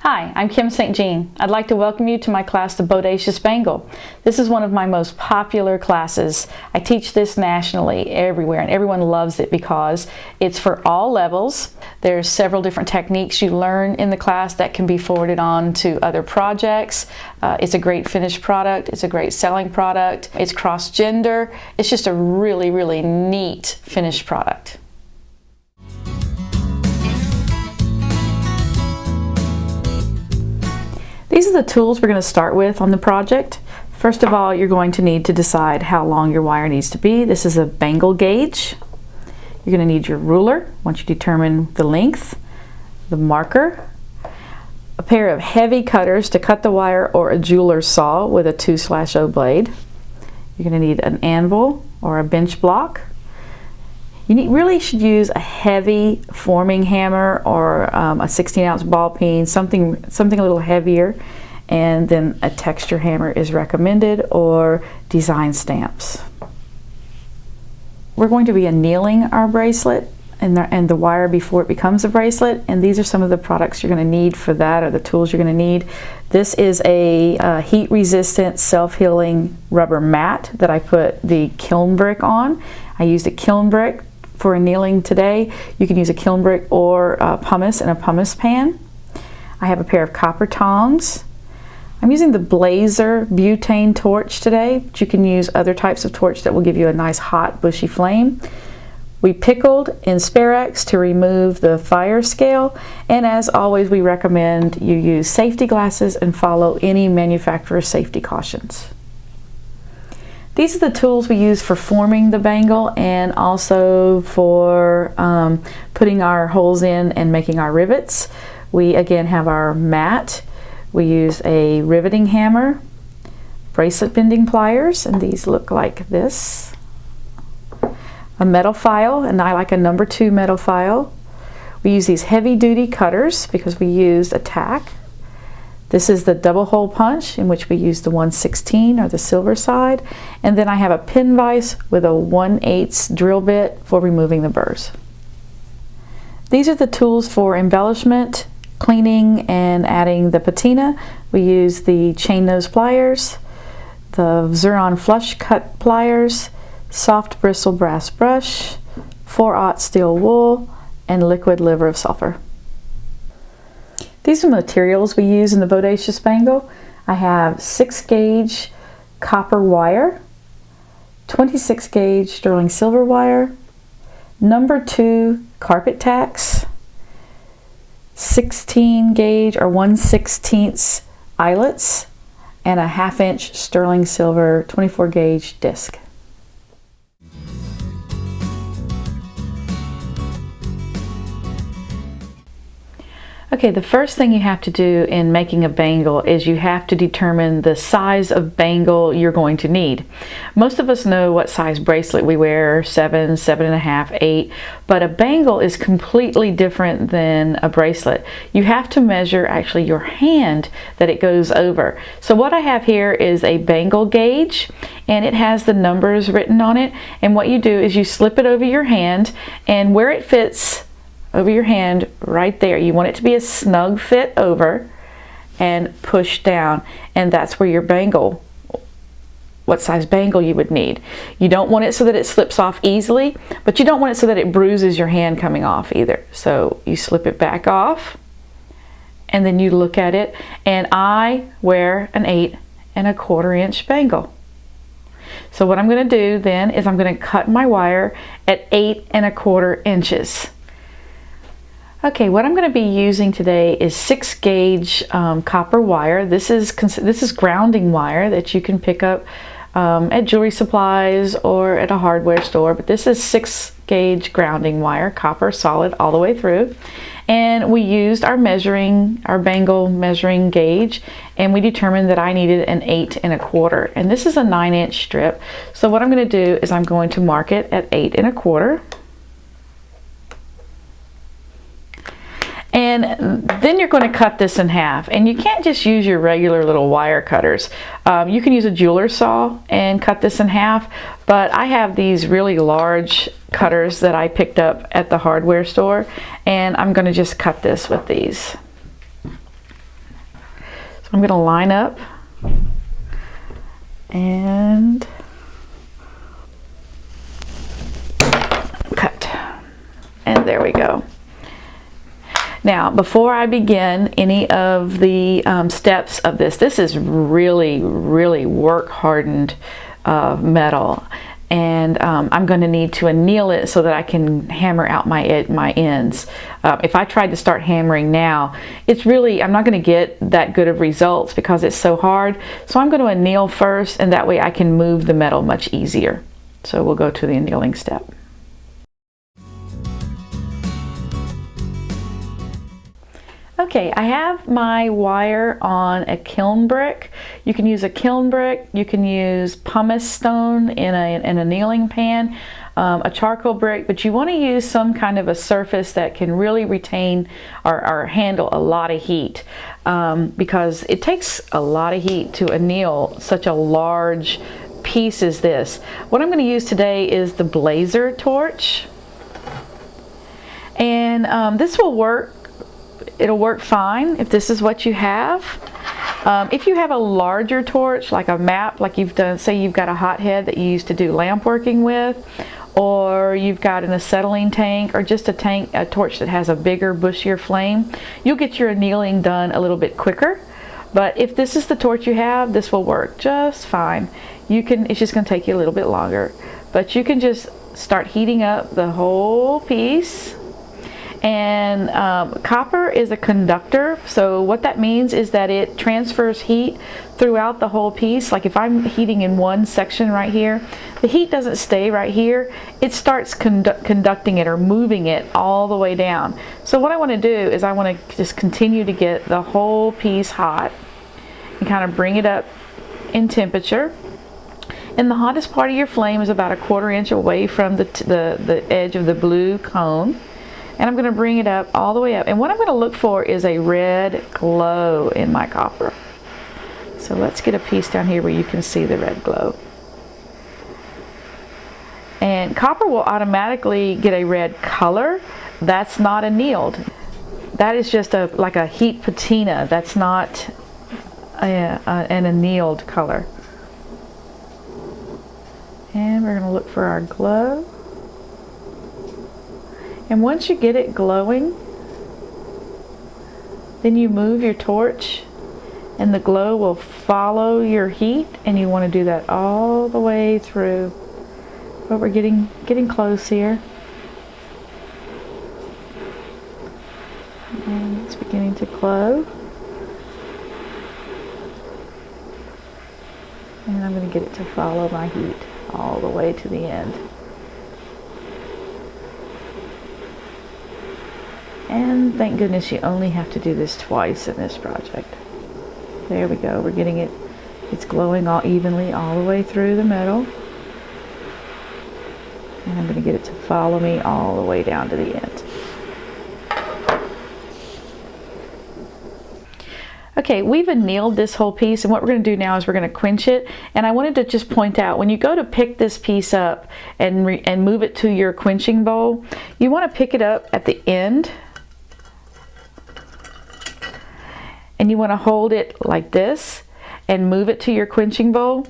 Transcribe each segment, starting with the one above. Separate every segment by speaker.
Speaker 1: Hi, I'm Kim St. Jean. I'd like to welcome you to my class, the Bodacious Bangle. This is one of my most popular classes. I teach this nationally, everywhere, and everyone loves it because it's for all levels. There's several different techniques you learn in the class that can be forwarded on to other projects. It's a great finished product. It's a great selling product. It's cross-gender. It's just a really, really neat finished product. These are the tools we're going to start with on the project. First of all, you're going to need to decide how long your wire needs to be. This is a bangle gauge. You're going to need your ruler once you determine the length, the marker, a pair of heavy cutters to cut the wire, or a jeweler's saw with a 2/0 blade. You're going to need an anvil or a bench block. You really should use a heavy forming hammer or a 16-ounce ball peen, something a little heavier, and then a texture hammer is recommended, or design stamps. We're going to be annealing our bracelet and the wire before it becomes a bracelet, and these are some of the products you're going to need for that, or the tools you're going to need. This is a heat-resistant, self-healing rubber mat that I put the kiln brick on. I used a kiln brick for annealing today. You can use a kiln brick or pumice in a pumice pan. I have a pair of copper tongs. I'm using the Blazer butane torch today, but you can use other types of torch that will give you a nice hot bushy flame. We pickled in Sparex to remove the fire scale, and as always we recommend you use safety glasses and follow any manufacturer's safety cautions. These are the tools we use for forming the bangle and also for putting our holes in and making our rivets. We again have our mat. We use a riveting hammer, bracelet bending pliers, and these look like this. A metal file, and I like a number 2 metal file. We use these heavy duty cutters because we used a tack. This is the double hole punch, in which we use the 1/16 or the silver side. And then I have a pin vise with a 1/8 drill bit for removing the burrs. These are the tools for embellishment, cleaning, and adding the patina. We use the chain nose pliers, the Xuron flush cut pliers, soft bristle brass brush, 4/0 steel wool, and liquid liver of sulfur. These are the materials we use in the Bodacious Bangle. I have 6 gauge copper wire, 26 gauge sterling silver wire, number 2 carpet tacks, 16 gauge or 1/16 eyelets, and a 1/2 inch sterling silver 24 gauge disc. Okay, the first thing you have to do in making a bangle is you have to determine the size of bangle you're going to need. Most of us know what size bracelet we wear, 7, 7.5, 8, but a bangle is completely different than a bracelet. You have to measure actually your hand that it goes over. So what I have here is a bangle gauge, and it has the numbers written on it, and what you do is you slip it over your hand, and where it fits over your hand right there, you want it to be a snug fit over, and push down, and that's where your bangle, what size bangle you would need. You don't want it so that it slips off easily, but you don't want it so that it bruises your hand coming off either. So you slip it back off, and then you look at it, and I wear an 8¼ inch bangle. So what I'm going to do then is I'm going to cut my wire at 8¼ inches. Okay, what I'm going to be using today is 6 gauge copper wire. This is grounding wire that you can pick up at jewelry supplies or at a hardware store, but this is 6 gauge grounding wire, copper solid all the way through. And we used our bangle measuring gauge, and we determined that I needed an 8¼ and this is a 9-inch strip. So what I'm going to do is I'm going to mark it at 8¼ and then you're going to cut this in half, and you can't just use your regular little wire cutters. You can use a jeweler's saw and cut this in half, but I have these really large cutters that I picked up at the hardware store, and I'm going to just cut this with these. I'm going to line up and cut. And there we go. Now, before I begin any of the steps of this is really, really work hardened metal. And I'm going to need to anneal it so that I can hammer out my ends. If I tried to start hammering now, I'm not going to get that good of results because it's so hard. So I'm going to anneal first, and that way I can move the metal much easier. So we'll go to the annealing step. Okay, I have my wire on a kiln brick. You can use a kiln brick, you can use pumice stone in an annealing pan, a charcoal brick, but you want to use some kind of a surface that can really retain or handle a lot of heat, because it takes a lot of heat to anneal such a large piece as this. What I'm going to use today is the blazer torch, and this will work. It'll work fine if this is what you have. If you have a larger torch, like a map, like you've done, say you've got a hothead that you used to do lamp working with, or you've got an acetylene tank, or just a torch that has a bigger, bushier flame, you'll get your annealing done a little bit quicker. But if this is the torch you have, this will work just fine. It's just going to take you a little bit longer, but you can just start heating up the whole piece. And copper is a conductor, so what that means is that it transfers heat throughout the whole piece. Like if I'm heating in one section right here, the heat doesn't stay right here. It starts conducting it or moving it all the way down. So what I want to do is I want to just continue to get the whole piece hot and kind of bring it up in temperature. And the hottest part of your flame is about 1/4 inch away from the edge of the blue cone. And I'm going to bring it up all the way up. And what I'm going to look for is a red glow in my copper. So let's get a piece down here where you can see the red glow. And copper will automatically get a red color. That's not annealed. That is just like a heat patina. That's not an annealed color. And we're going to look for our glow. And once you get it glowing, then you move your torch and the glow will follow your heat, and you want to do that all the way through. But we're getting close here. And it's beginning to glow. And I'm going to get it to follow my heat all the way to the end. And thank goodness you only have to do this twice in this project. There we go. We're getting it. It's glowing all evenly all the way through the metal. And I'm going to get it to follow me all the way down to the end. Okay, we've annealed this whole piece, and what we're going to do now is we're going to quench it. And I wanted to just point out, when you go to pick this piece up and move it to your quenching bowl, you want to pick it up at the end. And you want to hold it like this and move it to your quenching bowl.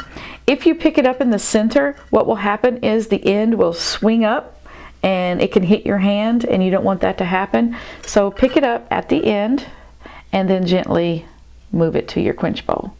Speaker 1: If you pick it up in the center, what will happen is the end will swing up and it can hit your hand, and you don't want that to happen. So pick it up at the end and then gently move it to your quench bowl.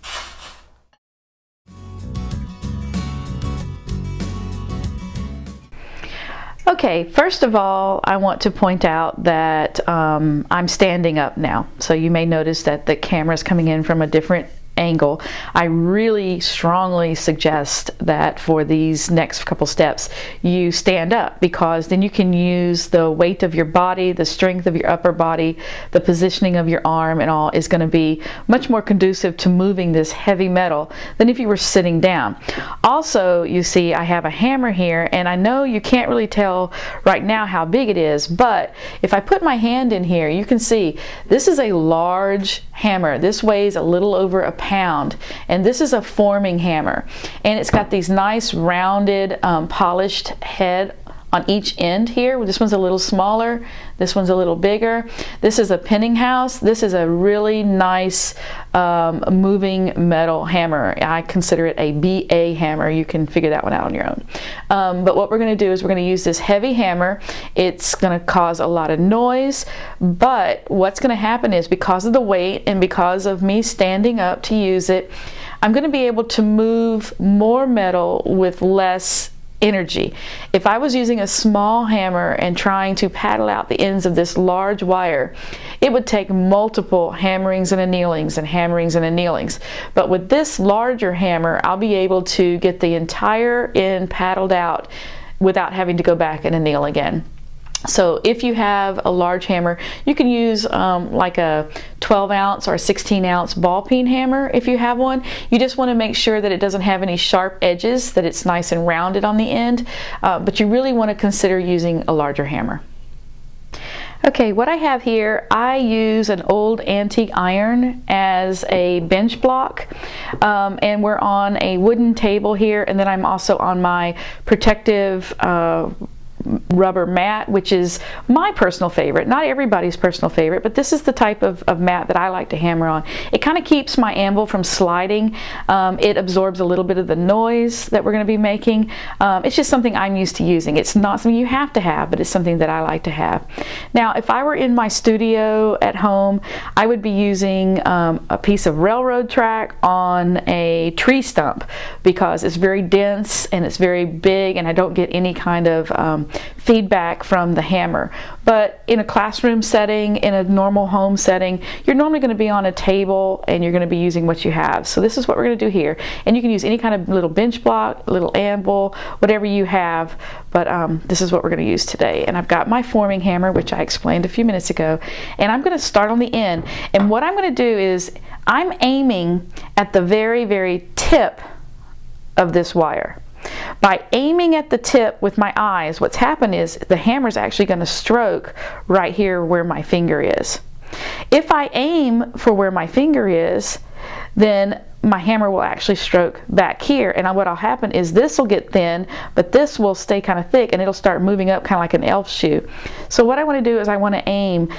Speaker 1: Okay, first of all, I want to point out that I'm standing up now. So you may notice that the camera is coming in from a different angle. I really strongly suggest that for these next couple steps you stand up, because then you can use the weight of your body, the strength of your upper body, the positioning of your arm, and all is going to be much more conducive to moving this heavy metal than if you were sitting down. Also, you see I have a hammer here, and I know you can't really tell right now how big it is, but if I put my hand in here, you can see this is a large hammer. This weighs a little over a pound, and this is a forming hammer, and it's got these nice rounded polished head on each end here. This one's a little smaller, this one's a little bigger. This is a pinning house. This is a really nice moving metal hammer. I consider it a BA hammer. You can figure that one out on your own. But what we're going to do is we're going to use this heavy hammer. It's going to cause a lot of noise, but what's going to happen is, because of the weight and because of me standing up to use it, I'm going to be able to move more metal with less energy. If I was using a small hammer and trying to paddle out the ends of this large wire, it would take multiple hammerings and annealings and hammerings and annealings. But with this larger hammer, I'll be able to get the entire end paddled out without having to go back and anneal again. So if you have a large hammer, you can use like a 12-ounce or 16-ounce ball peen hammer if you have one. You just want to make sure that it doesn't have any sharp edges, that it's nice and rounded on the end, but you really want to consider using a larger hammer. Okay, what I have here, I use an old antique iron as a bench block, and we're on a wooden table here, and then I'm also on my protective rubber mat, which is my personal favorite. Not everybody's personal favorite, but this is the type of mat that I like to hammer on. It kind of keeps my anvil from sliding. It absorbs a little bit of the noise that we're going to be making. It's just something I'm used to using. It's not something you have to have, but it's something that I like to have. Now, if I were in my studio at home, I would be using a piece of railroad track on a tree stump, because it's very dense and it's very big, and I don't get any kind of feedback from the hammer. But in a classroom setting, in a normal home setting, you're normally going to be on a table and you're going to be using what you have. So this is what we're going to do here. And you can use any kind of little bench block, little anvil, whatever you have, but this is what we're going to use today. And I've got my forming hammer, which I explained a few minutes ago, and I'm going to start on the end. And what I'm going to do is I'm aiming at the very, very tip of this wire. By aiming at the tip with my eyes, what's happened is the hammer is actually going to stroke right here where my finger is. If I aim for where my finger is, then my hammer will actually stroke back here, and what'll happen is this will get thin, but this will stay kind of thick, and it'll start moving up kind of like an elf shoe. So what I want to do is I want to aim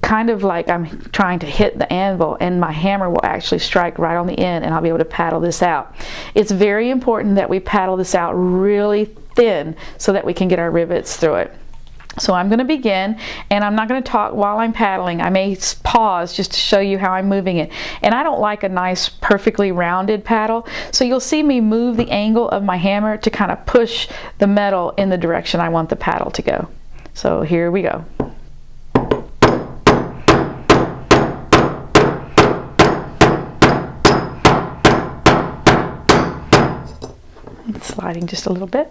Speaker 1: kind of like I'm trying to hit the anvil, and my hammer will actually strike right on the end, and I'll be able to paddle this out. It's very important that we paddle this out really thin so that we can get our rivets through it. So I'm going to begin, and I'm not going to talk while I'm paddling. I may pause just to show you how I'm moving it. And I don't like a nice perfectly rounded paddle, so you'll see me move the angle of my hammer to kind of push the metal in the direction I want the paddle to go. So here we go. It's sliding just a little bit.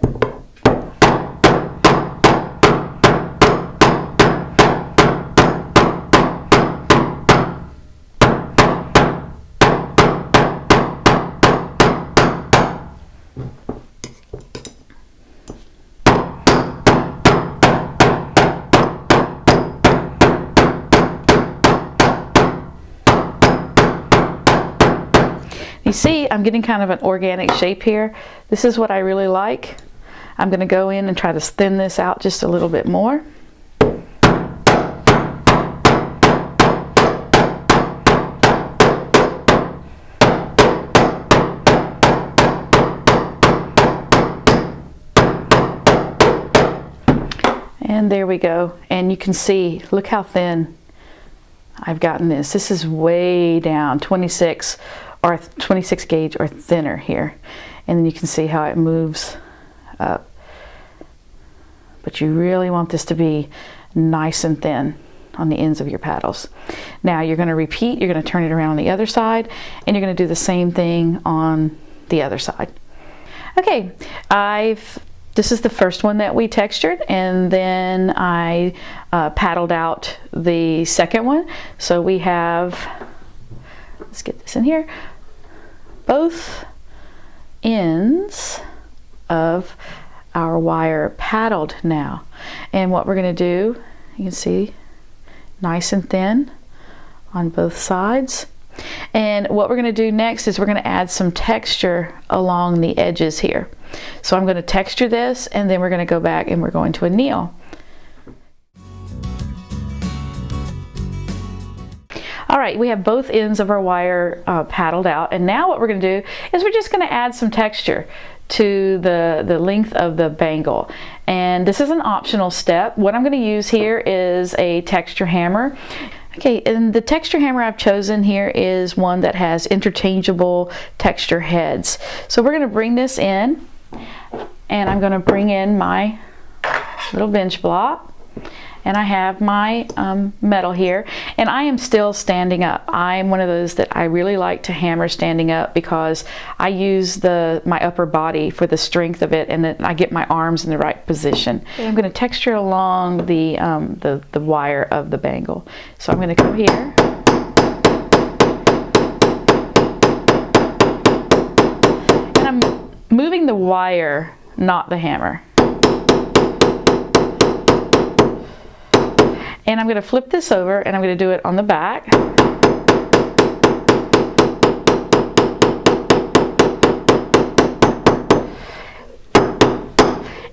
Speaker 1: You see, I'm getting kind of an organic shape here. This is what I really like. I'm going to go in and try to thin this out just a little bit more. And there we go. And you can see, look how thin I've gotten this. This is way down, 26 or 26 gauge or thinner here, and then you can see how it moves up. But you really want this to be nice and thin on the ends of your paddles. Now you're going to repeat, you're going to turn it around on the other side, and you're going to do the same thing on the other side. Okay, this is the first one that we textured, and then I paddled out the second one. So we have, let's get this in here, both ends of our wire paddled now. And what we're going to do, you can see, nice and thin on both sides. And what we're going to do next is we're going to add some texture along the edges here. So I'm going to texture this, and then we're going to go back and we're going to anneal. All right, we have both ends of our wire paddled out, and now what we're going to do is we're just going to add some texture to the length of the bangle. And this is an optional step. What I'm going to use here is a texture hammer. Okay, and the texture hammer I've chosen here is one that has interchangeable texture heads. So we're going to bring this in, and I'm going to bring in my little bench block, and I have my metal here, and I am still standing up. I'm one of those that I really like to hammer standing up because I use my upper body for the strength of it, and then I get my arms in the right position. Okay, I'm going to texture along the wire of the bangle. So I'm going to come here. And I'm moving the wire, not the hammer. And I'm going to flip this over, and I'm going to do it on the back.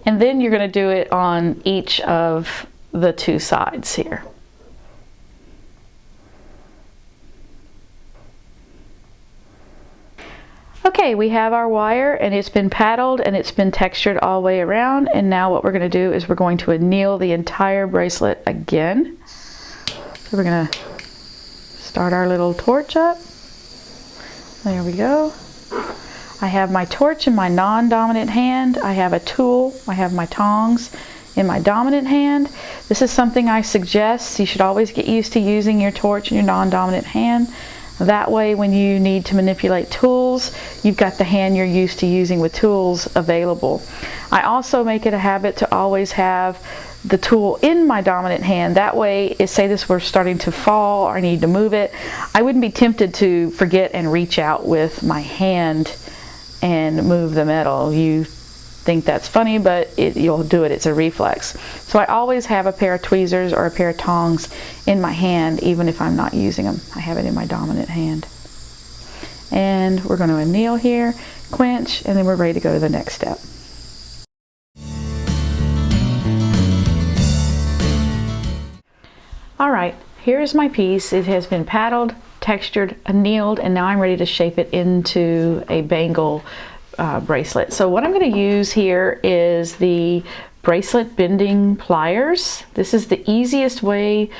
Speaker 1: And then you're going to do it on each of the two sides here. Okay, we have our wire, and it's been paddled and it's been textured all the way around, and now what we're going to do is we're going to anneal the entire bracelet again. So we're going to start our little torch up. There we go. I have my torch in my non-dominant hand. I have a tool. I have my tongs in my dominant hand. This is something I suggest. You should always get used to using your torch in your non-dominant hand. That way, when you need to manipulate tools, you've got the hand you're used to using with tools available. I also make it a habit to always have the tool in my dominant hand. That way, say this were starting to fall or I need to move it, I wouldn't be tempted to forget and reach out with my hand and move the metal. You think that's funny, but you'll do it. It's a reflex. So I always have a pair of tweezers or a pair of tongs in my hand, even if I'm not using them. I have it in my dominant hand. And we're going to anneal here, quench, and then we're ready to go to the next step. All right, here's my piece. It has been paddled, textured, annealed, and now I'm ready to shape it into a bangle bracelet. So what I'm going to use here is the bracelet bending pliers. This is the easiest way,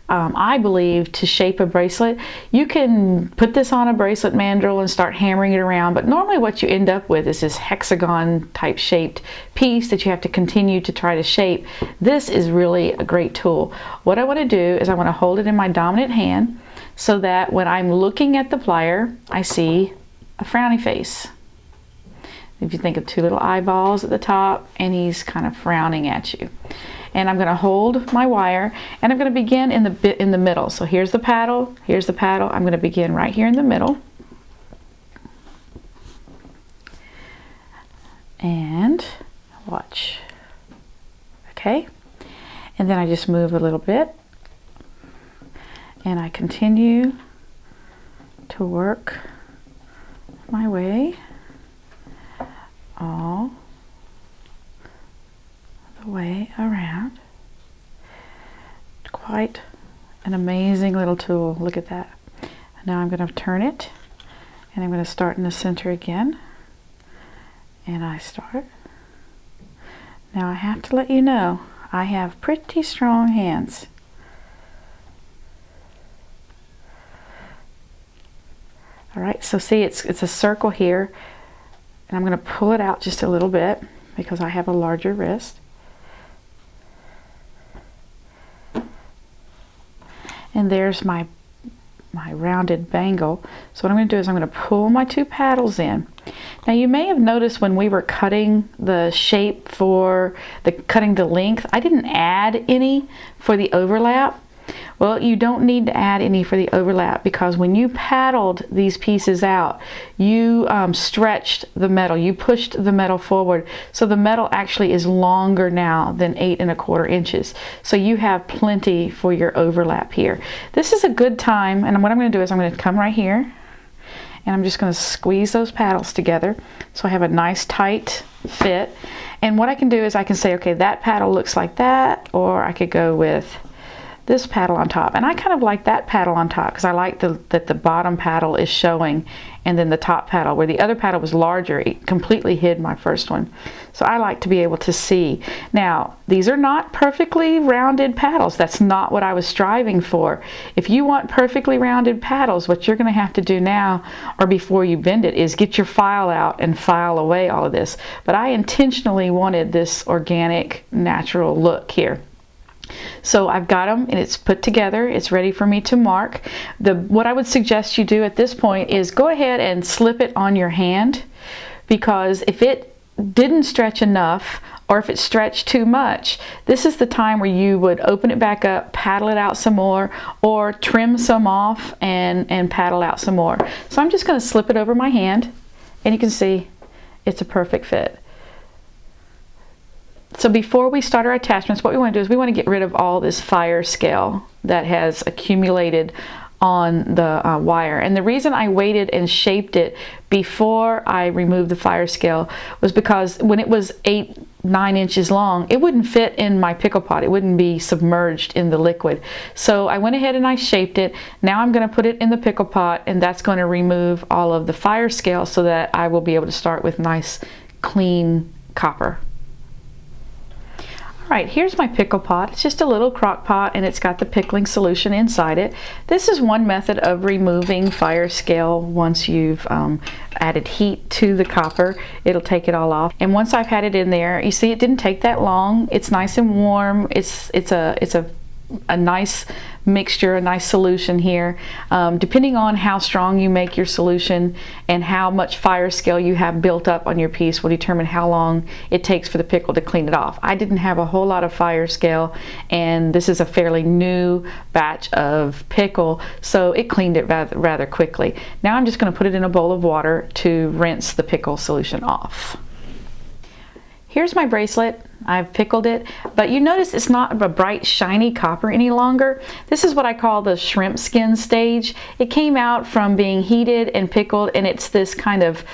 Speaker 1: I believe, to shape a bracelet. You can put this on a bracelet mandrel and start hammering it around, but normally what you end up with is this hexagon type shaped piece that you have to continue to try to shape. This is really a great tool. What I want to do is I want to hold it in my dominant hand so that when I'm looking at the plier, I see a frowny face. If you think of two little eyeballs at the top, and he's kind of frowning at you. And I'm going to hold my wire, and I'm going to begin in the middle. So here's the paddle, here's the paddle. I'm going to begin right here in the middle. And watch. Okay. And then I just move a little bit, and I continue to work my way all the way around. Quite an amazing little tool. Look at that. Now I'm going to turn it, and I'm going to start in the center again, and I start. Now I have to let you know I have pretty strong hands. All right, so see, it's a circle here. And I'm going to pull it out just a little bit because I have a larger wrist. And there's my rounded bangle. So what I'm going to do is I'm going to pull my two paddles in. Now you may have noticed when we were cutting the shape for cutting the length, I didn't add any for the overlap. Well, you don't need to add any for the overlap because when you paddled these pieces out, you stretched the metal, you pushed the metal forward. So the metal actually is longer now than 8 1/4 inches. So you have plenty for your overlap here. This is a good time, and what I'm going to do is I'm going to come right here, and I'm just going to squeeze those paddles together so I have a nice tight fit. And what I can do is I can say, okay, that paddle looks like that, or I could go with this paddle on top. And I kind of like that paddle on top because I like that the bottom paddle is showing and then the top paddle, where the other paddle was larger, it completely hid my first one. So I like to be able to see. Now, these are not perfectly rounded paddles. That's not what I was striving for. If you want perfectly rounded paddles, what you're going to have to do now, or before you bend it, is get your file out and file away all of this. But I intentionally wanted this organic, natural look here. So I've got them and it's put together. It's ready for me to mark. What I would suggest you do at this point is go ahead and slip it on your hand, because if it didn't stretch enough or if it stretched too much, this is the time where you would open it back up, paddle it out some more, or trim some off and paddle out some more. So I'm just going to slip it over my hand, and you can see it's a perfect fit. So before we start our attachments, what we want to do is we want to get rid of all this fire scale that has accumulated on the wire. And the reason I waited and shaped it before I removed the fire scale was because when it was 8-9 inches long, it wouldn't fit in my pickle pot. It wouldn't be submerged in the liquid. So I went ahead and I shaped it. Now I'm going to put it in the pickle pot, and that's going to remove all of the fire scale so that I will be able to start with nice, clean copper. Right, here's my pickle pot. It's just a little crock pot, and it's got the pickling solution inside it. This is one method of removing fire scale. Once you've added heat to the copper, it'll take it all off. And once I've had it in there, you see it didn't take that long. It's nice and warm. It's a nice mixture, a nice solution here. Depending on how strong you make your solution and how much fire scale you have built up on your piece will determine how long it takes for the pickle to clean it off. I didn't have a whole lot of fire scale, and this is a fairly new batch of pickle, so it cleaned it rather quickly. Now I'm just going to put it in a bowl of water to rinse the pickle solution off. Here's my bracelet. I've pickled it, but you notice it's not a bright shiny copper any longer. This is what I call the shrimp skin stage. It came out from being heated and pickled, and it's this kind of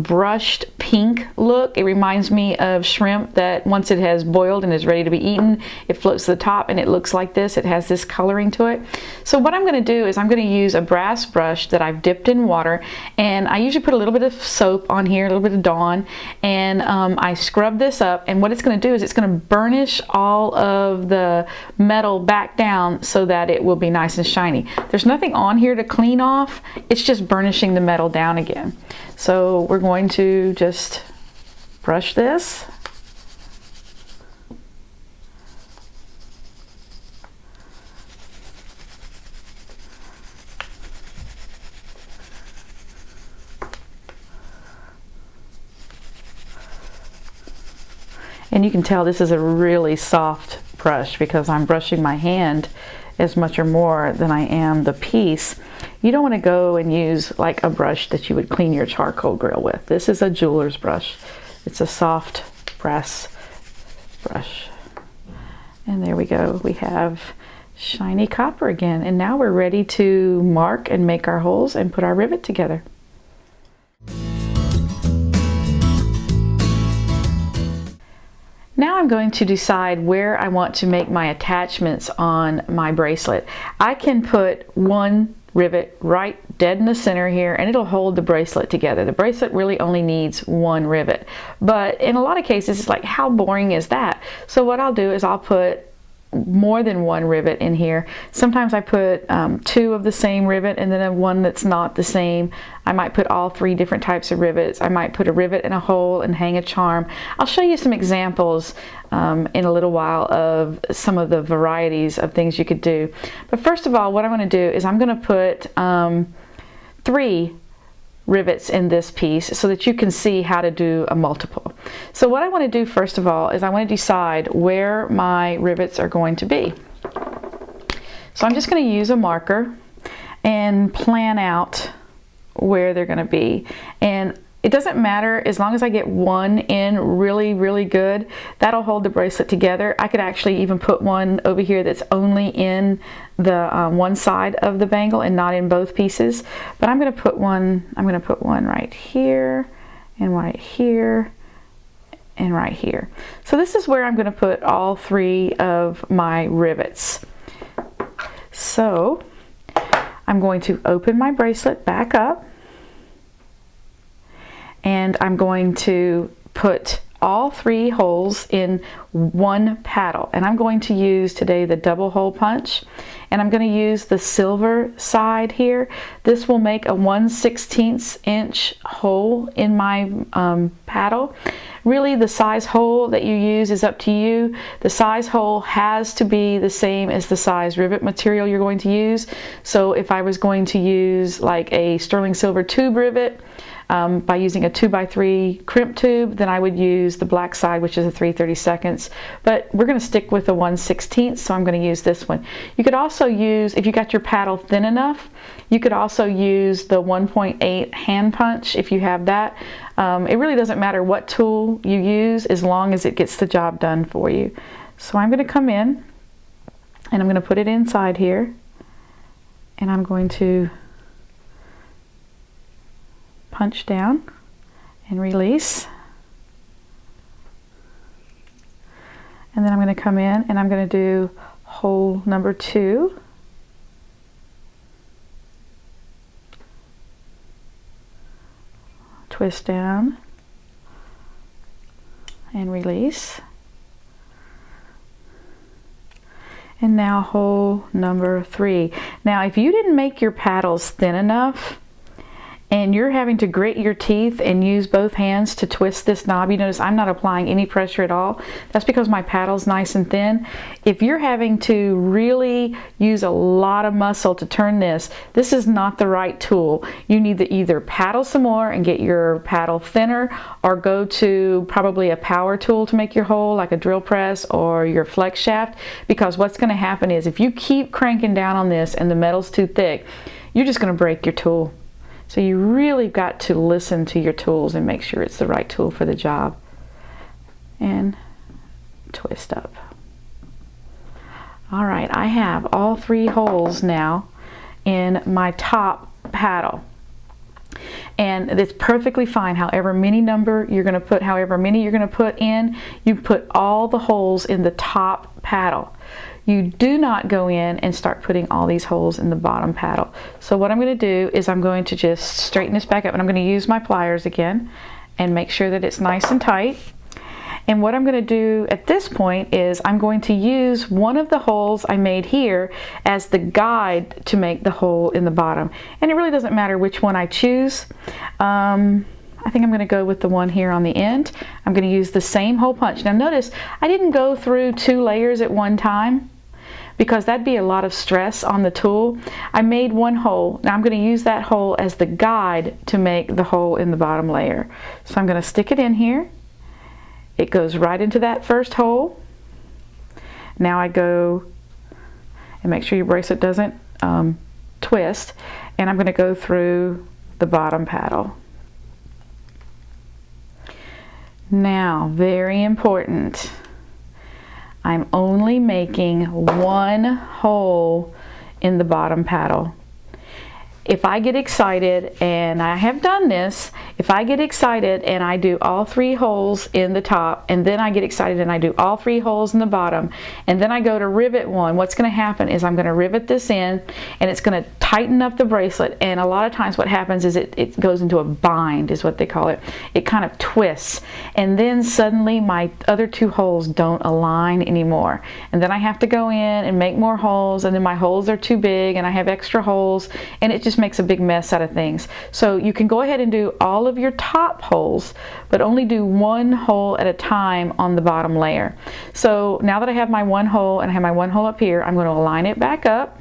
Speaker 1: brushed pink look. It reminds me of shrimp that once it has boiled and is ready to be eaten, it floats to the top and it looks like this. It has this coloring to it. So what I'm going to do is I'm going to use a brass brush that I've dipped in water, and I usually put a little bit of soap on here, a little bit of Dawn, and I scrub this up, and what it's going to do is it's going to burnish all of the metal back down so that it will be nice and shiny. There's nothing on here to clean off. It's just burnishing the metal down again. So we're going to just brush this. And you can tell this is a really soft brush because I'm brushing my hand as much or more than I am the piece. You don't want to go and use like a brush that you would clean your charcoal grill with. This is a jeweler's brush. It's a soft brass brush. And there we go. We have shiny copper again. And now we're ready to mark and make our holes and put our rivet together. Now I'm going to decide where I want to make my attachments on my bracelet. I can put one rivet right dead in the center here, and it'll hold the bracelet together. The bracelet really only needs one rivet, but in a lot of cases it's like, how boring is that? So what I'll do is I'll put more than one rivet in here. Sometimes I put two of the same rivet and then one that's not the same. I might put all three different types of rivets. I might put a rivet in a hole and hang a charm. I'll show you some examples in a little while of some of the varieties of things you could do. But first of all, what I'm going to do is I'm going to put 3 rivets in this piece so that you can see how to do a multiple. So what I want to do first of all is I want to decide where my rivets are going to be. So I'm just going to use a marker and plan out where they're going to be. And It doesn't matter as long as I get one in really good. That'll hold the bracelet together. I could actually even put one over here that's only in the one side of the bangle and not in both pieces. But I'm going to put one. I'm going to put one right here and right here and right here. So this is where I'm going to put all three of my rivets. So I'm going to open my bracelet back up, and I'm going to put all three holes in one paddle, and I'm going to use today the double hole punch, and I'm going to use the silver side here. This will make a 1/16 inch hole in my paddle. Really, the size hole that you use is up to you. The size hole has to be the same as the size rivet material you're going to use. So if I was going to use like a sterling silver tube rivet, by using a 2x3 crimp tube, then I would use the black side, which is a 3/32. But we're going to stick with the 1/16, so I'm going to use this one. You could also use, if you got your paddle thin enough, you could also use the 1.8 hand punch if you have that. It really doesn't matter what tool you use as long as it gets the job done for you. So I'm going to come in and I'm going to put it inside here, and I'm going to punch down and release, and then I'm going to come in and I'm going to do hole number 2, twist down and release, and now hole number 3. Now if you didn't make your paddles thin enough and you're having to grit your teeth and use both hands to twist this knob, you notice I'm not applying any pressure at all. That's because my paddle's nice and thin. If you're having to really use a lot of muscle to turn this, this is not the right tool. You need to either paddle some more and get your paddle thinner, or go to probably a power tool to make your hole, like a drill press or your flex shaft, because what's going to happen is if you keep cranking down on this and the metal's too thick, you're just going to break your tool. So you really got to listen to your tools and make sure it's the right tool for the job. And twist up. All right, I have all 3 holes now in my top paddle. And it's perfectly fine however many you're going to put in, you put all the holes in the top paddle. You do not go in and start putting all these holes in the bottom paddle. So what I'm going to do is I'm going to just straighten this back up, and I'm going to use my pliers again and make sure that it's nice and tight. And what I'm going to do at this point is I'm going to use one of the holes I made here as the guide to make the hole in the bottom. And it really doesn't matter which one I choose. I think I'm going to go with the one here on the end. I'm going to use the same hole punch. Now notice I didn't go through 2 layers at one time, because that'd be a lot of stress on the tool. I made one hole. Now I'm going to use that hole as the guide to make the hole in the bottom layer. So I'm going to stick it in here. It goes right into that first hole. Now I go and make sure your bracelet doesn't twist, and I'm going to go through the bottom paddle. Now, very important, I'm only making one hole in the bottom paddle. If I get excited, and I have done this, if I get excited and I do all 3 holes in the top, and then I get excited and I do all 3 holes in the bottom, and then I go to rivet one, what's going to happen is I'm going to rivet this in, and it's going to tighten up the bracelet. And a lot of times what happens is it goes into a bind, is what they call it. It kind of twists, and then suddenly my other 2 holes don't align anymore, and then I have to go in and make more holes, and then my holes are too big and I have extra holes, and it just makes a big mess out of things. So you can go ahead and do all of your top holes, but only do 1 hole at a time on the bottom layer. So now that I have my 1 hole and I have my 1 hole up here, I'm going to align it back up.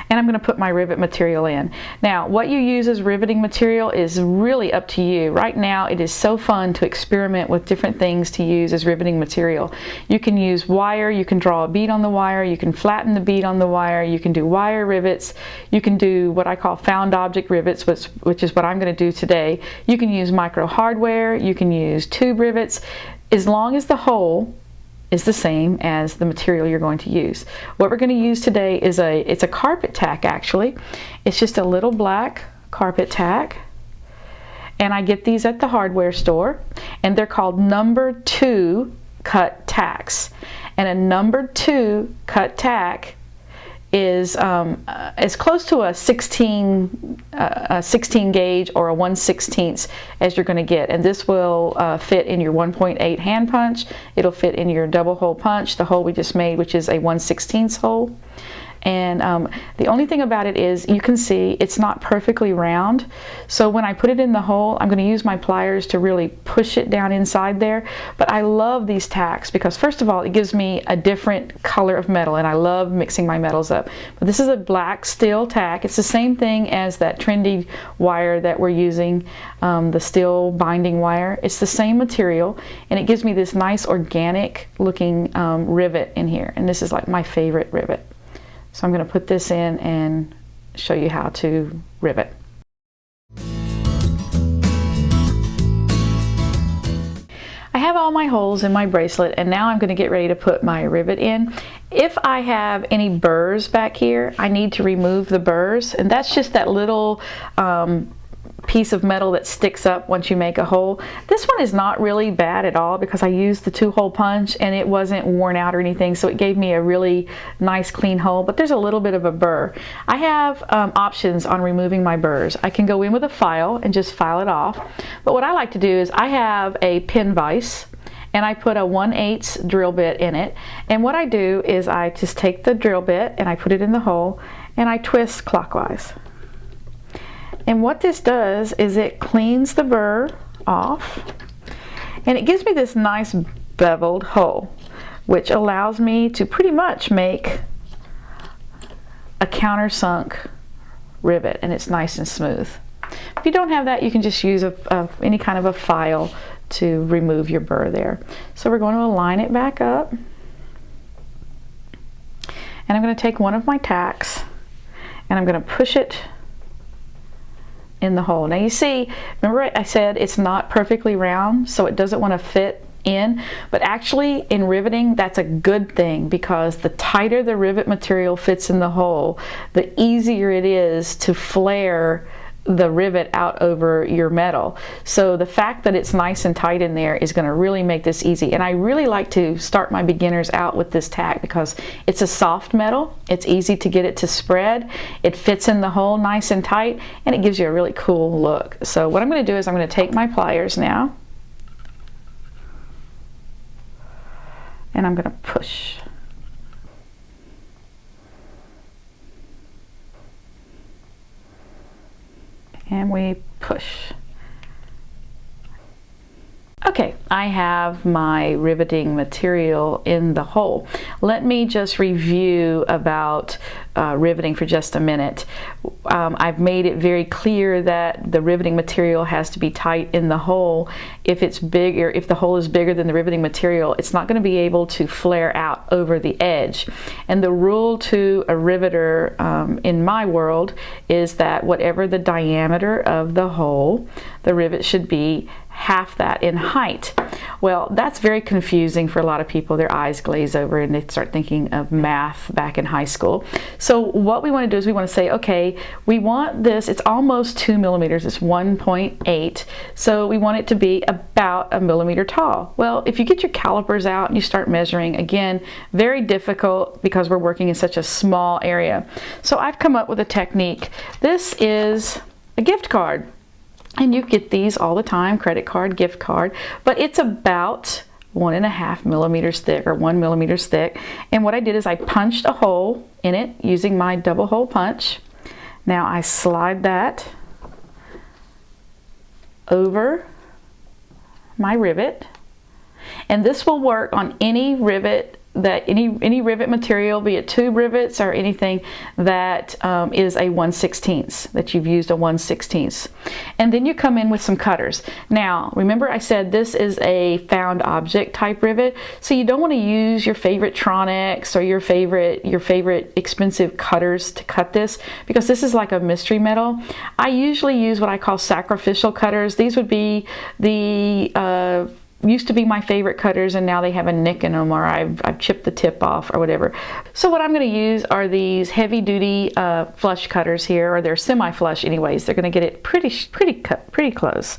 Speaker 1: and I'm going to put my rivet material in. Now, what you use as riveting material is really up to you. Right now, it is so fun to experiment with different things to use as riveting material. You can use wire, you can draw a bead on the wire, you can flatten the bead on the wire, you can do wire rivets, you can do what I call found object rivets, which is what I'm going to do today. You can use micro hardware, you can use tube rivets, as long as the hole is the same as the material you're going to use. What we're going to use today is it's a carpet tack actually. It's just a little black carpet tack, and I get these at the hardware store, and they're called number 2 cut tacks. And a number 2 cut tack is as close to a 16 gauge or a 1/16 as you're going to get, and this will fit in your 1.8 hand punch. It'll fit in your double hole punch, the hole we just made, which is a 1/16 hole. And the only thing about it is you can see it's not perfectly round, so when I put it in the hole, I'm going to use my pliers to really push it down inside there. But I love these tacks because, first of all, it gives me a different color of metal, and I love mixing my metals up. But this is a black steel tack. It's the same thing as that trendy wire that we're using, the steel binding wire. It's the same material, and it gives me this nice organic looking rivet in here, and this is like my favorite rivet. So I'm going to put this in and show you how to rivet. I have all my holes in my bracelet, and now I'm going to get ready to put my rivet in. If I have any burrs back here, I need to remove the burrs, and that's just that little piece of metal that sticks up once you make a hole. This one is not really bad at all because I used the 2-hole punch and it wasn't worn out or anything, so it gave me a really nice clean hole, but there's a little bit of a burr. I have options on removing my burrs. I can go in with a file and just file it off, but what I like to do is I have a pin vise and I put a 1/8 drill bit in it, and what I do is I just take the drill bit and I put it in the hole and I twist clockwise. And what this does is it cleans the burr off, and it gives me this nice beveled hole, which allows me to pretty much make a countersunk rivet, and it's nice and smooth. If you don't have that, you can just use any kind of a file to remove your burr there. So we're going to align it back up, and I'm going to take one of my tacks and I'm going to push it in the hole. Now you see, remember I said it's not perfectly round, so it doesn't want to fit in, but actually in riveting that's a good thing, because the tighter the rivet material fits in the hole, the easier it is to flare the rivet out over your metal. So the fact that it's nice and tight in there is going to really make this easy. And I really like to start my beginners out with this tack because it's a soft metal, it's easy to get it to spread, it fits in the hole nice and tight, and it gives you a really cool look. So what I'm going to do is I'm going to take my pliers now and I'm going to push. And we push. Okay, I have my riveting material in the hole. Let me just review about riveting for just a minute. I've made it very clear that the riveting material has to be tight in the hole. If it's bigger, if the hole is bigger than the riveting material, it's not going to be able to flare out over the edge. And the rule to a riveter in my world is that whatever the diameter of the hole, the rivet should be half that in height. Well, that's very confusing for a lot of people. Their eyes glaze over and they start thinking of math back in high school. So what we want to do is we want to say, okay, we want this, it's almost 2 millimeters, it's 1.8, so we want it to be about 1 millimeter tall. Well, if you get your calipers out and you start measuring, again, very difficult because we're working in such a small area. So I've come up with a technique. This is a gift card. And you get these all the time, credit card, gift card, but it's about 1.5 millimeters thick or 1 millimeter thick. And what I did is I punched a hole in it using my double hole punch. Now I slide that over my rivet, and this will work on any rivet that any rivet material, be it tube rivets or anything that is a 1/16, that you've used a 1/16. And then you come in with some cutters. Now, remember I said this is a found object type rivet, so you don't want to use your favorite Tronics or your favorite expensive cutters to cut this, because this is like a mystery metal. I usually use what I call sacrificial cutters. These would be the used to be my favorite cutters, and now they have a nick in them, or I've chipped the tip off or whatever. So what I'm going to use are these heavy duty flush cutters here, or they're semi-flush anyways. They're going to get it pretty close.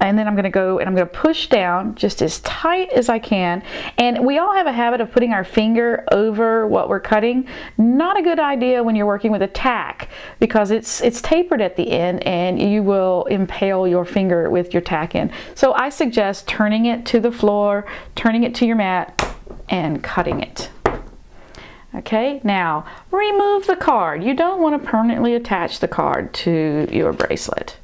Speaker 1: And then I'm going to go and I'm going to push down just as tight as I can. And we all have a habit of putting our finger over what we're cutting. Not a good idea when you're working with a tack, because it's tapered at the end and you will impale your finger with your tack end. So I suggest turning it to the floor, turning it to your mat, and cutting it. Okay, now remove the card. You don't want to permanently attach the card to your bracelet.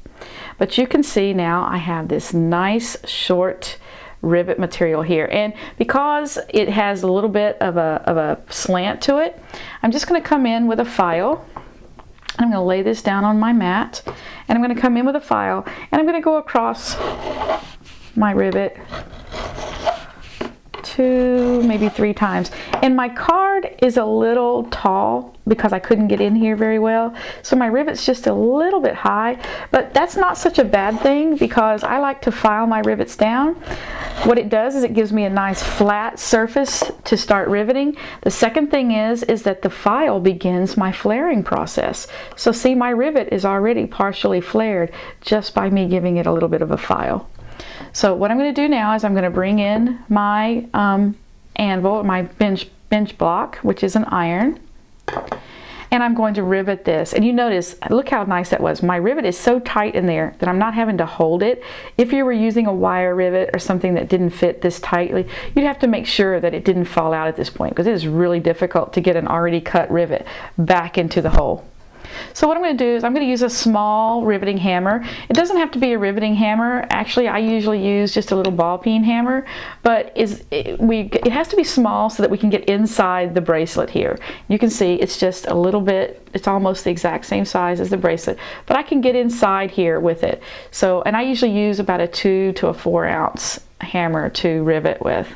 Speaker 1: But you can see now I have this nice short rivet material here, and because it has a little bit of a slant to it, I'm just going to come in with a file. I'm going to lay this down on my mat, and I'm going to come in with a file, and I'm going to go across my rivet 2, maybe 3 times. And my card is a little tall because I couldn't get in here very well, so my rivet's just a little bit high, but that's not such a bad thing because I like to file my rivets down. What it does is it gives me a nice flat surface to start riveting. The second thing is that the file begins my flaring process. So see, my rivet is already partially flared just by me giving it a little bit of a file. So what I'm going to do now is I'm going to bring in my anvil, my bench block, which is an iron, and I'm going to rivet this. And you notice, look how nice that was. My rivet is so tight in there that I'm not having to hold it. If you were using a wire rivet or something that didn't fit this tightly, you'd have to make sure that it didn't fall out at this point, because it is really difficult to get an already cut rivet back into the hole. So what I'm going to do is I'm going to use a small riveting hammer. It doesn't have to be a riveting hammer. Actually, I usually use just a little ball peen hammer, but it has to be small so that we can get inside the bracelet here. You can see it's just a little bit, it's almost the exact same size as the bracelet, but I can get inside here with it. So, and I usually use about a 2 to a 4 ounce hammer to rivet with.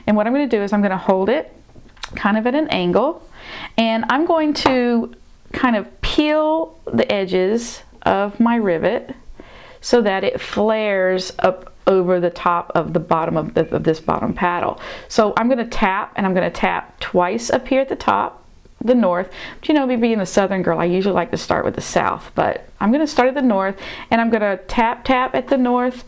Speaker 1: And what I'm going to do is I'm going to hold it kind of at an angle, and I'm going to kind of peel the edges of my rivet so that it flares up over the top of the bottom of this bottom paddle. So I'm going to tap, and I'm going to tap twice up here at the top, the north. But you know, me being the southern girl, I usually like to start with the south, but I'm going to start at the north, and I'm going to tap tap at the north,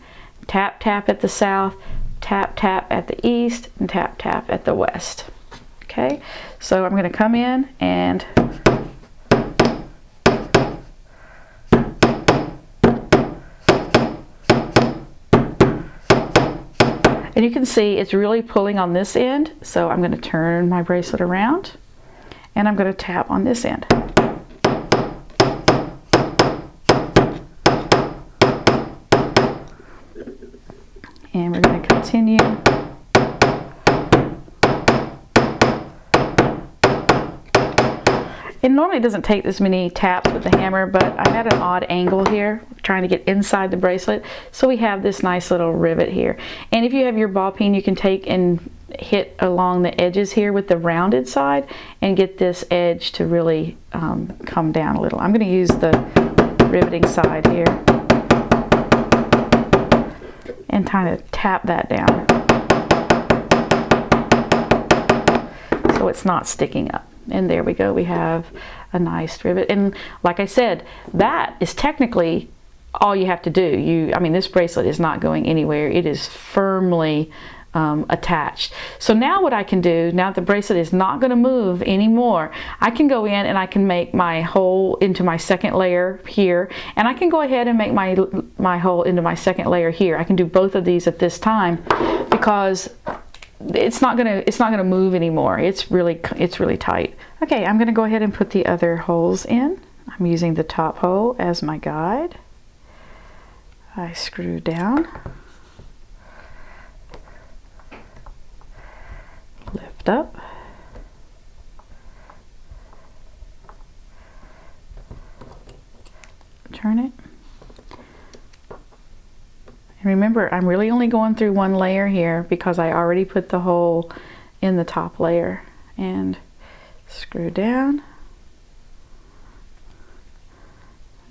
Speaker 1: tap tap at the south, tap tap at the east, and tap tap at the west. Okay, so I'm going to come in and you can see it's really pulling on this end, so I'm going to turn my bracelet around and I'm going to tap on this end. And we're going to continue. It normally doesn't take this many taps with the hammer, but I'm at an odd angle here, trying to get inside the bracelet. So we have this nice little rivet here. And if you have your ball peen, you can take and hit along the edges here with the rounded side and get this edge to really come down a little. I'm going to use the riveting side here and kind of tap that down so it's not sticking up. And there we go, we have a nice rivet. And like I said, that is technically all you have to do. I mean, this bracelet is not going anywhere. It is firmly attached. So now what I can do, now that the bracelet is not going to move anymore, I can go in and I can make my hole into my second layer here, and I can go ahead and make my hole into my second layer here. I can do both of these at this time because it's not gonna move anymore. It's really tight. Okay, I'm gonna go ahead and put the other holes in. I'm using the top hole as my guide. I screw down, lift up, turn it. And remember, I'm really only going through one layer here because I already put the hole in the top layer. And screw down,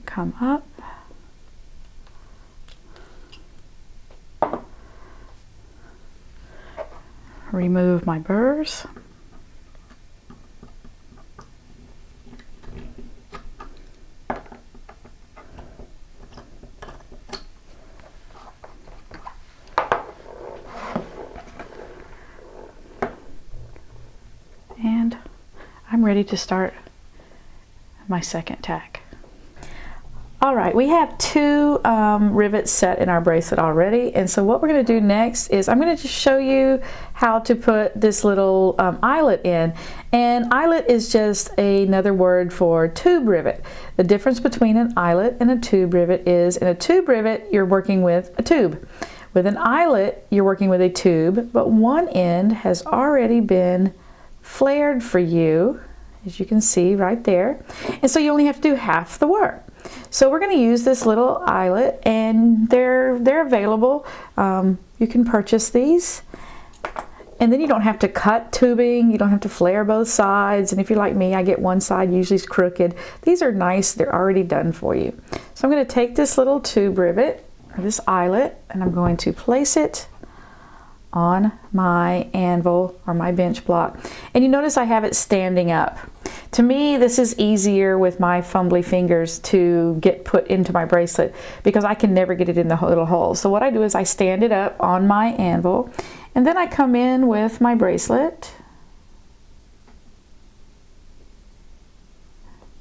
Speaker 1: come up, remove my burrs. And I'm ready to start my second tack. All right, we have two rivets set in our bracelet already, and so what we're going to do next is I'm going to just show you how to put this little eyelet in. And eyelet is just another word for tube rivet. The difference between an eyelet and a tube rivet is in a tube rivet you're working with a tube. With an eyelet you're working with a tube, but one end has already been flared for you, as you can see right there, and so you only have to do half the work. So we're going to use this little eyelet, and they're available. You can purchase these, and then you don't have to cut tubing, you don't have to flare both sides, and if you're like me, I get one side usually is crooked. These are nice, they're already done for you. So I'm going to take this little tube rivet, or this eyelet, and I'm going to place it on my anvil or my bench block, and you notice I have it standing up. To me, this is easier with my fumbly fingers to get put into my bracelet because I can never get it in the little hole. So what I do is I stand it up on my anvil, and then I come in with my bracelet,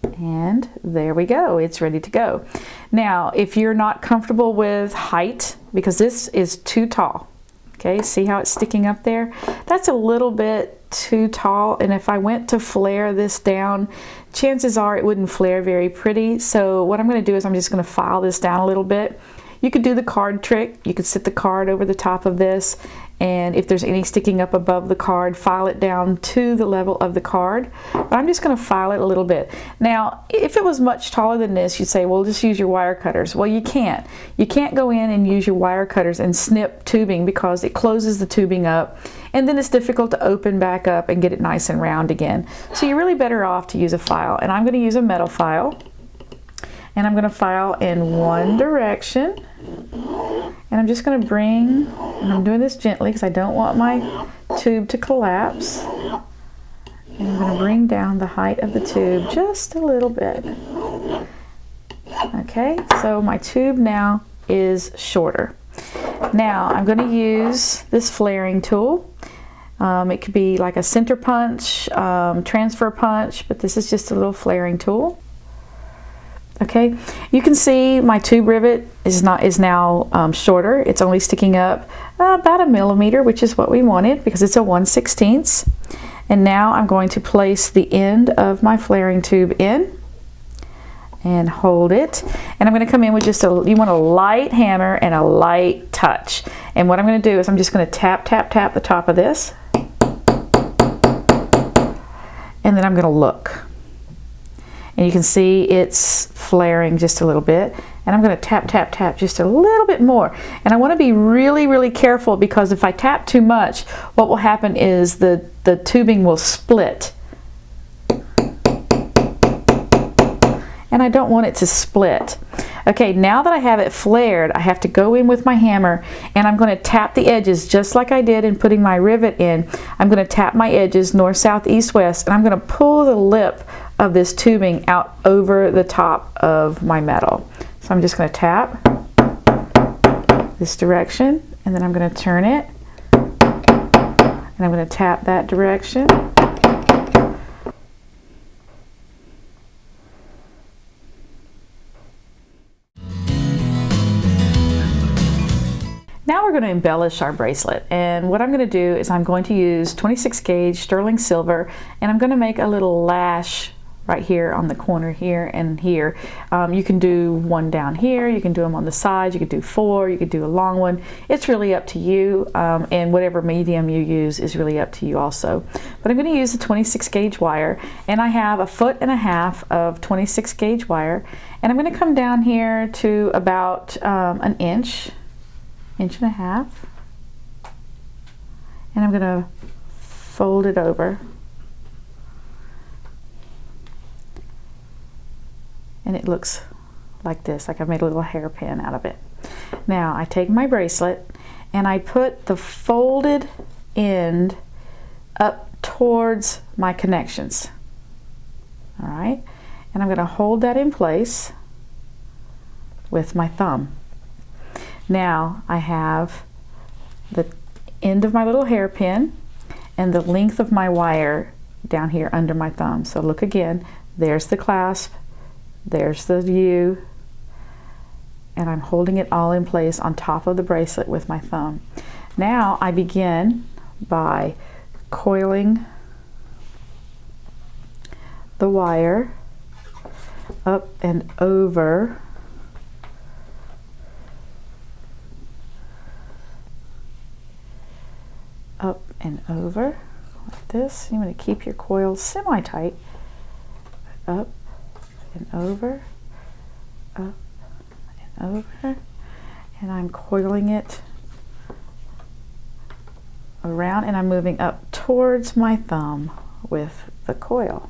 Speaker 1: and there we go, it's ready to go. Now if you're not comfortable with height, because this is too tall, okay, see how it's sticking up there? That's a little bit too tall, and if I went to flare this down, chances are it wouldn't flare very pretty. So what I'm going to do is I'm just going to file this down a little bit. You could do the card trick. You could sit the card over the top of this, and if there's any sticking up above the card, file it down to the level of the card. But I'm just going to file it a little bit. Now, if it was much taller than this, you'd say, well, just use your wire cutters. Well, you can't. You can't go in and use your wire cutters and snip tubing because it closes the tubing up, and then it's difficult to open back up and get it nice and round again. So you're really better off to use a file, and I'm going to use a metal file. And I'm going to file in one direction, and I'm just going to bring, and I'm doing this gently because I don't want my tube to collapse, and I'm going to bring down the height of the tube just a little bit. Okay, so my tube now is shorter. Now I'm going to use this flaring tool. It could be like a center punch, transfer punch, but this is just a little flaring tool. Okay, you can see my tube rivet is now shorter. It's only sticking up about 1 millimeter, which is what we wanted because it's a 1/16. And now I'm going to place the end of my flaring tube in and hold it. And I'm going to come in with just you want a light hammer and a light touch. And what I'm going to do is I'm just going to tap, tap, tap the top of this. And then I'm going to look. And you can see it's flaring just a little bit, and I'm going to tap, tap, tap just a little bit more. And I want to be really, really careful because if I tap too much, what will happen is the tubing will split. And I don't want it to split. Okay, now that I have it flared, I have to go in with my hammer, and I'm going to tap the edges just like I did in putting my rivet in. I'm going to tap my edges north, south, east, west, and I'm going to pull the lip of this tubing out over the top of my metal. So I'm just going to tap this direction, and then I'm going to turn it, and I'm going to tap that direction. Now we're going to embellish our bracelet, and what I'm going to do is I'm going to use 26 gauge sterling silver, and I'm going to make a little lash right here on the corner here and here. You can do one down here, you can do them on the sides, you could do 4, you could do a long one. It's really up to you, and whatever medium you use is really up to you also. But I'm going to use a 26 gauge wire, and I have 1.5 feet of 26 gauge wire, and I'm going to come down here to about an inch, inch and a half, and I'm going to fold it over. And it looks like this, like I've made a little hairpin out of it. Now I take my bracelet and I put the folded end up towards my connections. All right, and I'm going to hold that in place with my thumb. Now I have the end of my little hairpin and the length of my wire down here under my thumb. So look again, there's the clasp, there's the U, and I'm holding it all in place on top of the bracelet with my thumb. Now I begin by coiling the wire up and over like this. You want to keep your coil semi-tight. Up and over, up and over, and I'm coiling it around, and I'm moving up towards my thumb with the coil.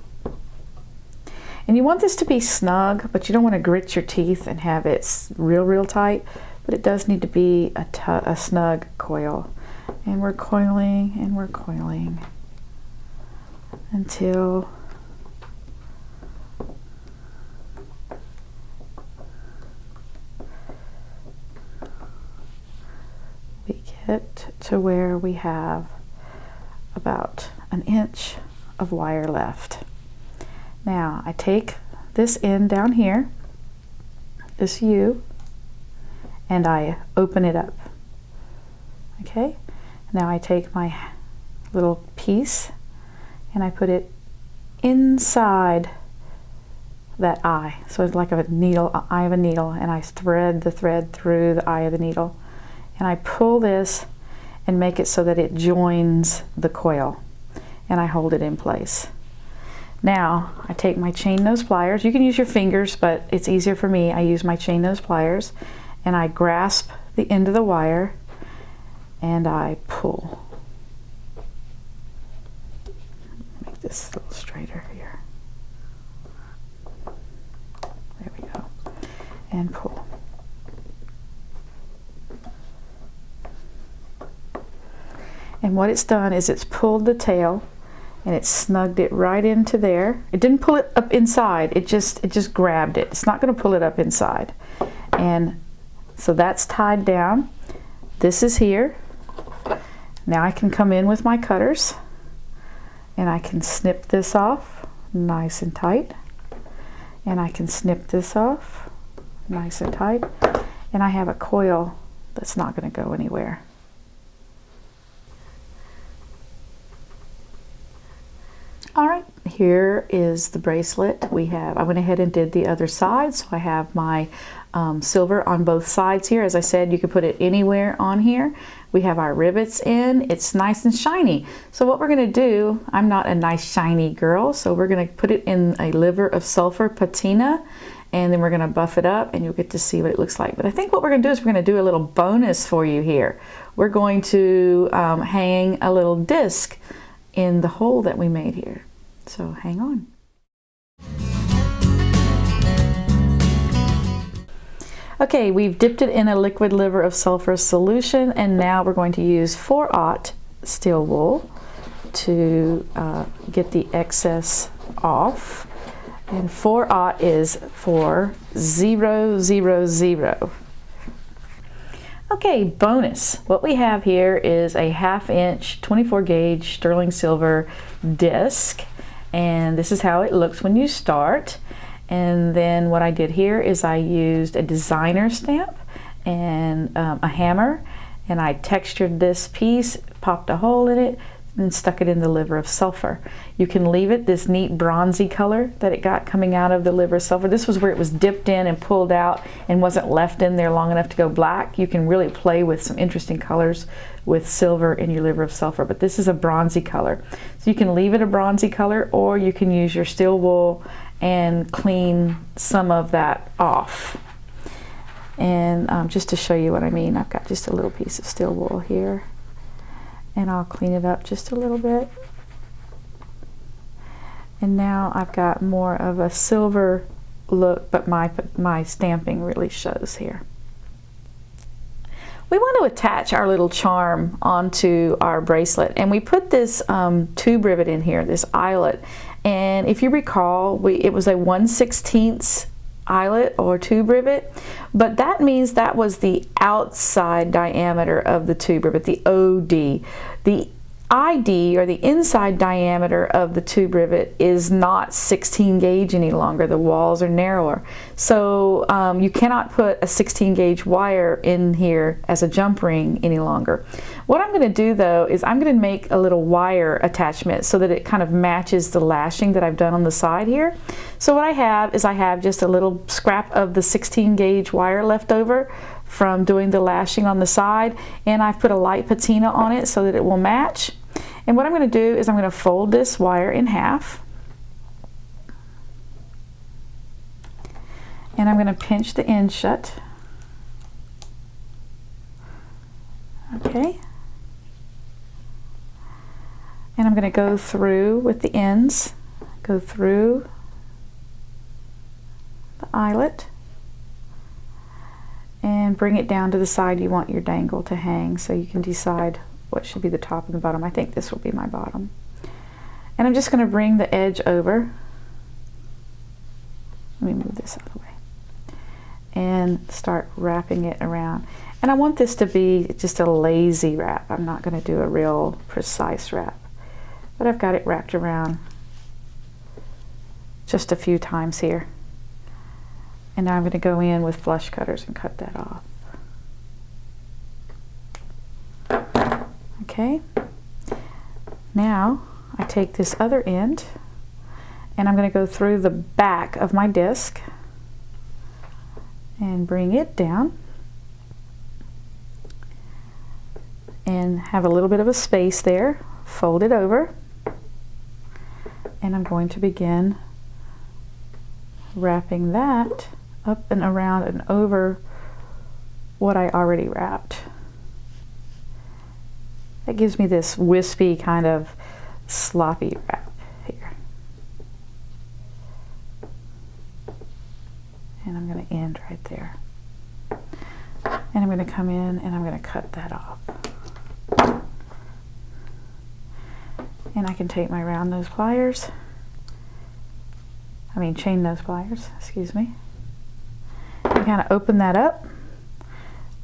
Speaker 1: And you want this to be snug, but you don't want to grit your teeth and have it real tight, but it does need to be a snug coil. And we're coiling until we get to where we have about an inch of wire left. Now I take this end down here, this U, and I open it up. Okay, now I take my little piece and I put it inside that eye. So it's like a needle, eye of a needle, and I thread the thread through the eye of the needle. And I pull this and make it so that it joins the coil, and I hold it in place. Now I take my chain nose pliers. You can use your fingers, but it's easier for me. I use my chain nose pliers, and I grasp the end of the wire and I pull. Make this a little straighter here. There we go. And pull. And what it's done is it's pulled the tail and it snugged it right into there. It didn't pull it up inside, it just grabbed it. It's not going to pull it up inside. And so that's tied down. This is here. Now I can come in with my cutters and I can snip this off nice and tight. And I can snip this off nice and tight. And I have a coil that's not going to go anywhere. All right, here is the bracelet. I went ahead and did the other side, so I have my silver on both sides here. As I said, you can put it anywhere on here. We have our rivets in. It's nice and shiny. So what we're going to do, I'm not a nice shiny girl, so we're going to put it in a liver of sulfur patina, and then we're going to buff it up and you'll get to see what it looks like. But I think what we're going to do is we're going to do a little bonus for you here. We're going to hang a little disc in the hole that we made here. So hang on. Okay, we've dipped it in a liquid liver of sulfur solution, and now we're going to use 4/0 steel wool to get the excess off. And 4/0 is for 000. Okay, bonus. What we have here is a 1/2 inch 24 gauge sterling silver disc, and this is how it looks when you start. And then what I did here is I used a designer stamp and a hammer, and I textured this piece, popped a hole in it, and stuck it in the liver of sulfur. You can leave it this neat bronzy color that it got coming out of the liver of sulfur. This was where it was dipped in and pulled out and wasn't left in there long enough to go black. You can really play with some interesting colors with silver in your liver of sulfur, but this is a bronzy color. So you can leave it a bronzy color, or you can use your steel wool and clean some of that off. And just to show you what I mean, I've got just a little piece of steel wool here. And I'll clean it up just a little bit. And now I've got more of a silver look, but my stamping really shows here. We want to attach our little charm onto our bracelet, and we put this tube rivet in here, this eyelet. And if you recall, it was a 1/16 eyelet or tube rivet, but that means that was the outside diameter of the tube rivet, the OD. The ID, or the inside diameter of the tube rivet, is not 16 gauge any longer. The walls are narrower. So you cannot put a 16 gauge wire in here as a jump ring any longer. What I'm going to do though is I'm going to make a little wire attachment so that it kind of matches the lashing that I've done on the side here. So what I have is I have just a little scrap of the 16 gauge wire left over from doing the lashing on the side, and I've put a light patina on it so that it will match. And what I'm going to do is I'm going to fold this wire in half, and I'm going to pinch the end shut. Okay. And I'm going to go through with the ends, go through the eyelet, and bring it down to the side you want your dangle to hang, so you can decide what should be the top and the bottom. I think this will be my bottom. And I'm just going to bring the edge over. Let me move this out of the way. And start wrapping it around. And I want this to be just a lazy wrap. I'm not going to do a real precise wrap. But I've got it wrapped around just a few times here. And now I'm going to go in with flush cutters and cut that off. Okay. Now I take this other end and I'm going to go through the back of my disc and bring it down and have a little bit of a space there. Fold it over, and I'm going to begin wrapping that up and around and over what I already wrapped. That gives me this wispy kind of sloppy wrap here. And I'm going to end right there. And I'm going to come in and I'm going to cut that off. And I can take my round nose pliers, chain nose pliers, excuse me, and kind of open that up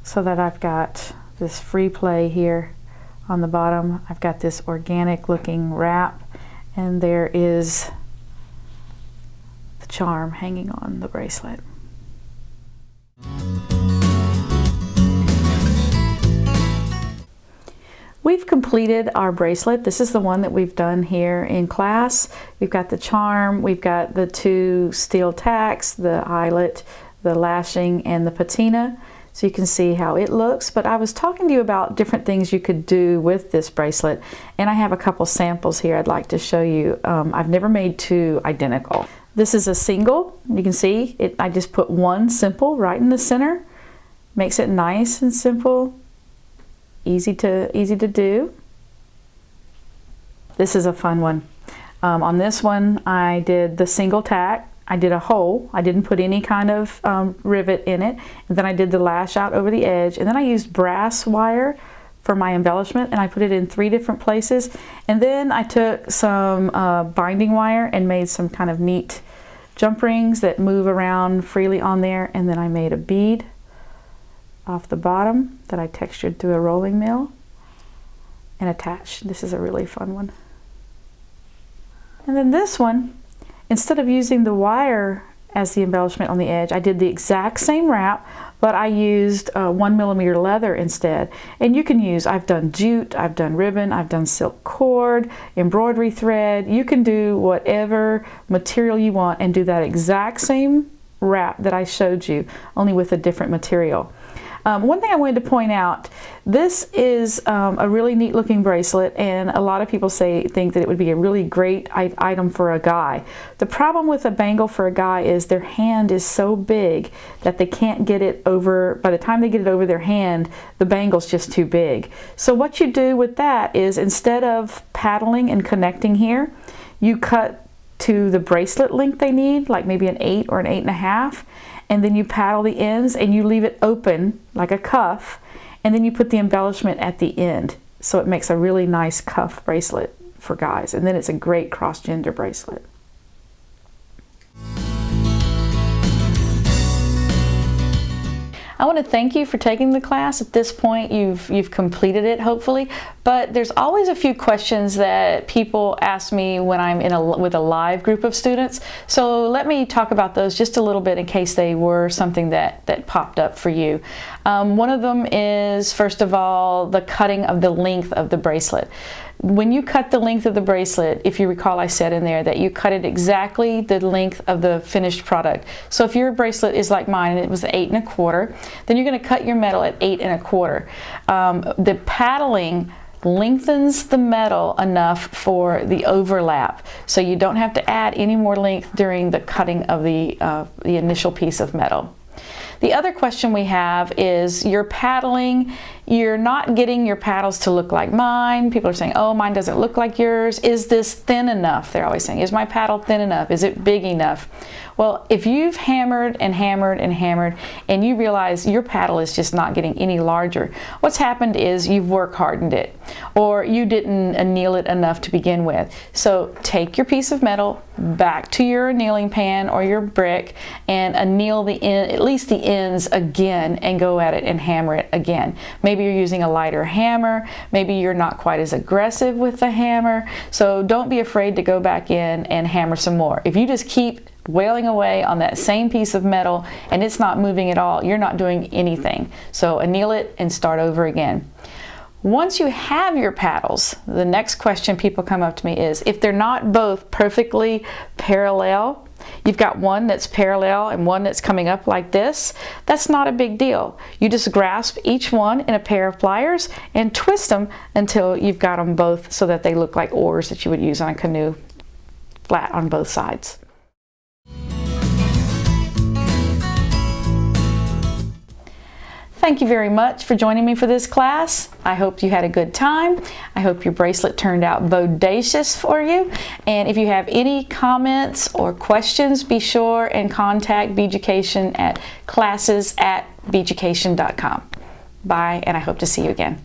Speaker 1: so that I've got this free play here on the bottom. I've got this organic looking wrap, and there is the charm hanging on the bracelet. We've completed our bracelet. This is the one that we've done here in class. We've got the charm, we've got the two steel tacks, the eyelet, the lashing, and the patina. So you can see how it looks. But I was talking to you about different things you could do with this bracelet, and I have a couple samples here I'd like to show you. I've never made two identical. This is a single. You can see it. I just put one simple right in the center. Makes it nice and simple. Easy to do. This is a fun one. On this one I did the single tack. I did a hole. I didn't put any kind of rivet in it. And then I did the lash out over the edge. And then I used brass wire for my embellishment, and I put it in 3 different places. And then I took some binding wire and made some kind of neat jump rings that move around freely on there. And then I made a bead off the bottom that I textured through a rolling mill and attached. This is a really fun one. And then this one, instead of using the wire as the embellishment on the edge. I did the exact same wrap, but I used 1mm leather instead. And you can use, I've done jute, I've done ribbon, I've done silk cord, embroidery thread. You can do whatever material you want and do that exact same wrap that I showed you, only with a different material. One thing I wanted to point out, this is a really neat looking bracelet, and a lot of people think that it would be a really great item for a guy. The problem with a bangle for a guy is their hand is so big that they can't get it over, by the time they get it over their hand, the bangle's just too big. So what you do with that is, instead of paddling and connecting here, you cut to the bracelet length they need, like maybe an 8 or an 8.5, and then you paddle the ends and you leave it open like a cuff, and then you put the embellishment at the end. So it makes a really nice cuff bracelet for guys, and then it's a great cross-gender bracelet. I want to thank you for taking the class. At this point, you've completed it, hopefully. But there's always a few questions that people ask me when I'm with a live group of students. So let me talk about those just a little bit in case they were something that popped up for you. One of them is, first of all, the cutting of the length of the bracelet. When you cut the length of the bracelet, if you recall, I said in there that you cut it exactly the length of the finished product. So if your bracelet is like mine and it was 8 1/4, then you're going to cut your metal at 8 1/4. The paddling lengthens the metal enough for the overlap, so you don't have to add any more length during the cutting of the initial piece of metal. The other question we have is your paddling. You're not getting your paddles to look like mine. People are saying, oh, mine doesn't look like yours. Is this thin enough? They're always saying, is my paddle thin enough? Is it big enough? Well, if you've hammered and hammered and hammered and you realize your paddle is just not getting any larger, what's happened is you've work hardened it, or you didn't anneal it enough to begin with. So take your piece of metal back to your annealing pan or your brick and anneal the end, at least the ends again, and go at it and hammer it again. Maybe you're using a lighter hammer, maybe you're not quite as aggressive with the hammer, so don't be afraid to go back in and hammer some more. If you just keep wailing away on that same piece of metal and it's not moving at all, you're not doing anything. So anneal it and start over again. Once you have your paddles, the next question people come up to me is, if they're not both perfectly parallel, you've got one that's parallel and one that's coming up like this, that's not a big deal. You just grasp each one in a pair of pliers and twist them until you've got them both so that they look like oars that you would use on a canoe, flat on both sides. Thank you very much for joining me for this class. I hope you had a good time. I hope your bracelet turned out bodacious for you. And if you have any comments or questions, be sure and contact Beaducation at classes@beaducation.com. Bye, and I hope to see you again.